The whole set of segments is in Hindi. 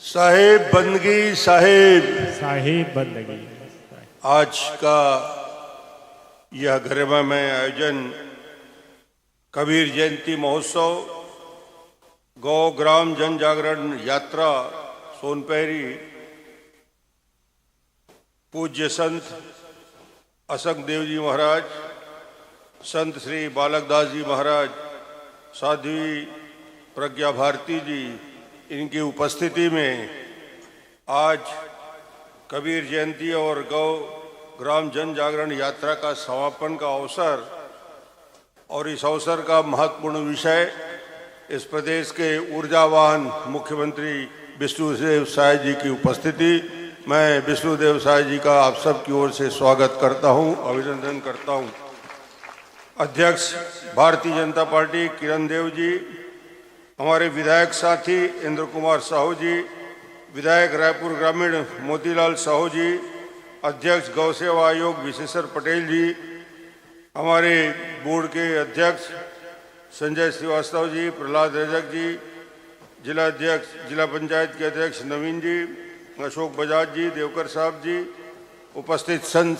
साहेब बंदगी साहेब बंदगी। आज का यह गरिमामय आयोजन कबीर जयंती महोत्सव गौ ग्राम जन जागरण यात्रा सोनपहरी पूज्य संत असंग देव जी महाराज, संत श्री बालकदास जी महाराज, साध्वी प्रज्ञा भारती जी, इनकी उपस्थिति में आज कबीर जयंती और गौ ग्राम जन जागरण यात्रा का समापन का अवसर और इस अवसर का महत्वपूर्ण विषय इस प्रदेश के ऊर्जावान मुख्यमंत्री विष्णुदेव साय जी की उपस्थिति। मैं विष्णुदेव साय जी का आप सब की ओर से स्वागत करता हूं, अभिनंदन करता हूं। अध्यक्ष भारतीय जनता पार्टी किरण देव जी, हमारे विधायक साथी इंद्र कुमार साहू जी, विधायक रायपुर ग्रामीण मोतीलाल साहू जी, अध्यक्ष गौ सेवा आयोग विशेश्वर पटेल जी, हमारे बोर्ड के अध्यक्ष संजय श्रीवास्तव जी, प्रहलाद रजक जी, जिला अध्यक्ष जिला पंचायत के अध्यक्ष नवीन जी, अशोक बजाज जी, देवकर साहब जी, उपस्थित संत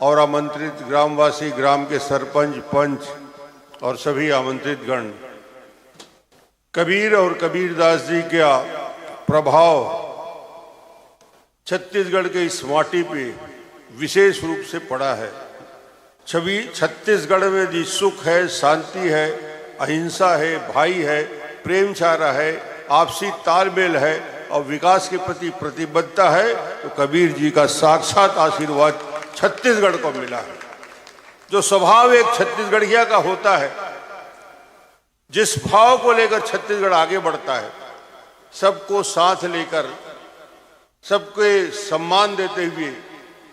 और आमंत्रित ग्रामवासी, ग्राम के सरपंच, पंच और सभी आमंत्रित गण। कबीर और कबीरदास जी का प्रभाव छत्तीसगढ़ के इस माटी पे विशेष रूप से पड़ा है। छत्तीसगढ़ में जी सुख है, शांति है, अहिंसा है, भाई है, प्रेमचारा है, आपसी तालमेल है और विकास के प्रति प्रतिबद्धता है, तो कबीर जी का साक्षात आशीर्वाद छत्तीसगढ़ को मिला है। जो स्वभाव एक छत्तीसगढ़िया का होता है, जिस भाव को लेकर छत्तीसगढ़ आगे बढ़ता है, सबको साथ लेकर, सबके सम्मान देते हुए,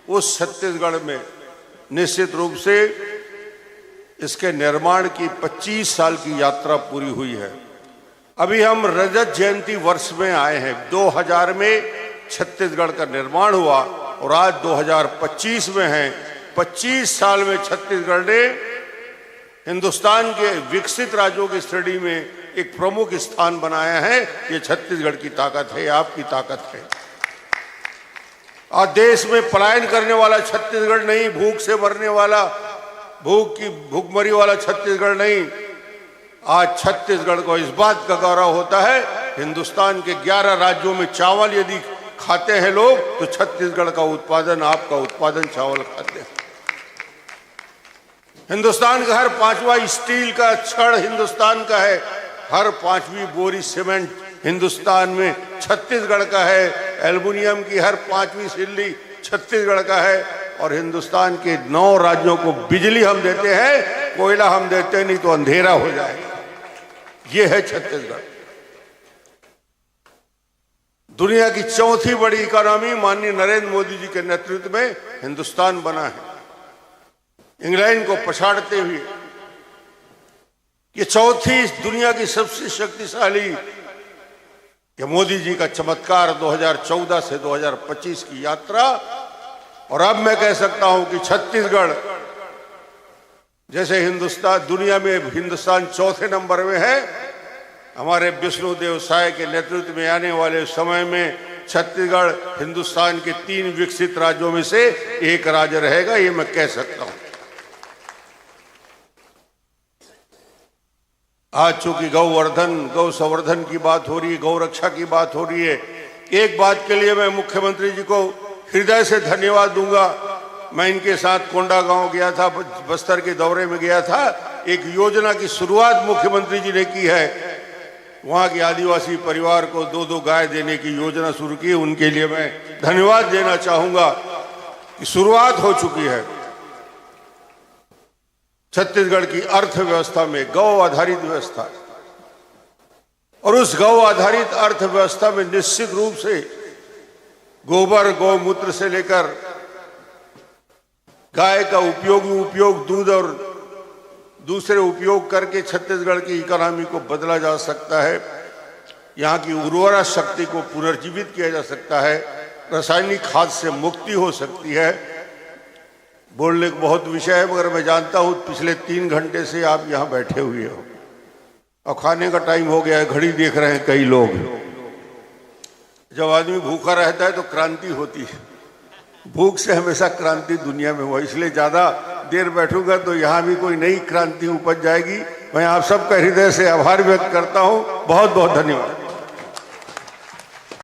उस छत्तीसगढ़ में निश्चित रूप से इसके निर्माण की 25 साल की यात्रा पूरी हुई है। अभी हम रजत जयंती वर्ष में आए हैं। 2000 में छत्तीसगढ़ का निर्माण हुआ और आज 2025 में है। 25 साल में छत्तीसगढ़ ने हिंदुस्तान के विकसित राज्यों की श्रेणी में एक प्रमुख स्थान बनाया है। ये छत्तीसगढ़ की ताकत है, आपकी ताकत है। आज देश में पलायन करने वाला छत्तीसगढ़ नहीं, भूख से मरने वाला, भूखमरी वाला छत्तीसगढ़ नहीं। आज छत्तीसगढ़ को इस बात का गौरव होता है, हिंदुस्तान के 11 राज्यों में चावल यदि खाते हैं लोग, तो छत्तीसगढ़ का उत्पादन, आपका उत्पादन चावल खाते हैं। हिंदुस्तान का हर 5वां स्टील का छड़ हिंदुस्तान का है, हर 5वीं बोरी सीमेंट हिंदुस्तान में छत्तीसगढ़ का है, एल्युमिनियम की हर 5वीं सिल्ली छत्तीसगढ़ का है। और हिंदुस्तान के 9 राज्यों को बिजली हम देते हैं, कोयला हम देते नहीं तो अंधेरा हो जाएगा। ये है छत्तीसगढ़। दुनिया की 4थी बड़ी इकोनॉमी माननीय नरेंद्र मोदी जी के नेतृत्व में हिंदुस्तान बना है, इंग्लैंड को पछाड़ते हुए। ये 4थी दुनिया की सबसे शक्तिशाली, ये मोदी जी का चमत्कार 2014 से 2025 की यात्रा। और अब मैं कह सकता हूं कि छत्तीसगढ़ जैसे हिंदुस्तान, दुनिया में हिंदुस्तान 4थे नंबर में है, हमारे विष्णुदेव साय के नेतृत्व में आने वाले समय में छत्तीसगढ़ हिंदुस्तान के 3 विकसित राज्यों में से एक राज्य रहेगा, ये मैं कह सकता हूं। आज चूंकि गौवर्धन, गौ संवर्धन की बात हो रही है, गौ रक्षा की बात हो रही है, एक बात के लिए मैं मुख्यमंत्री जी को हृदय से धन्यवाद दूंगा। मैं इनके साथ कोंडागांव गया था, बस्तर के दौरे में गया था। एक योजना की शुरुआत मुख्यमंत्री जी ने की है, वहां के आदिवासी परिवार को 2-2 गाय देने की योजना शुरू की। उनके लिए मैं धन्यवाद देना चाहूंगा कि शुरुआत हो चुकी है। छत्तीसगढ़ की अर्थव्यवस्था में गौ आधारित व्यवस्था, और उस गौ आधारित अर्थव्यवस्था में निश्चित रूप से गोबर, गौमूत्र से लेकर गाय का उपयोग, दूध और दूसरे उपयोग करके छत्तीसगढ़ की इकोनॉमी को बदला जा सकता है। यहाँ की उर्वरा शक्ति को पुनर्जीवित किया जा सकता है, रासायनिक खाद से मुक्ति हो सकती है। बोलने को बहुत विषय है, मगर मैं जानता हूँ पिछले 3 घंटे से आप यहाँ बैठे हुए हो और खाने का टाइम हो गया है, घड़ी देख रहे हैं कई लोग। जब आदमी भूखा रहता है तो क्रांति होती है, भूख से हमेशा क्रांति दुनिया में हुआ, इसलिए ज़्यादा देर बैठूंगा तो यहाँ भी कोई नई क्रांति उपज जाएगी। मैं आप सबका हृदय से आभार व्यक्त करता हूँ। बहुत बहुत धन्यवाद।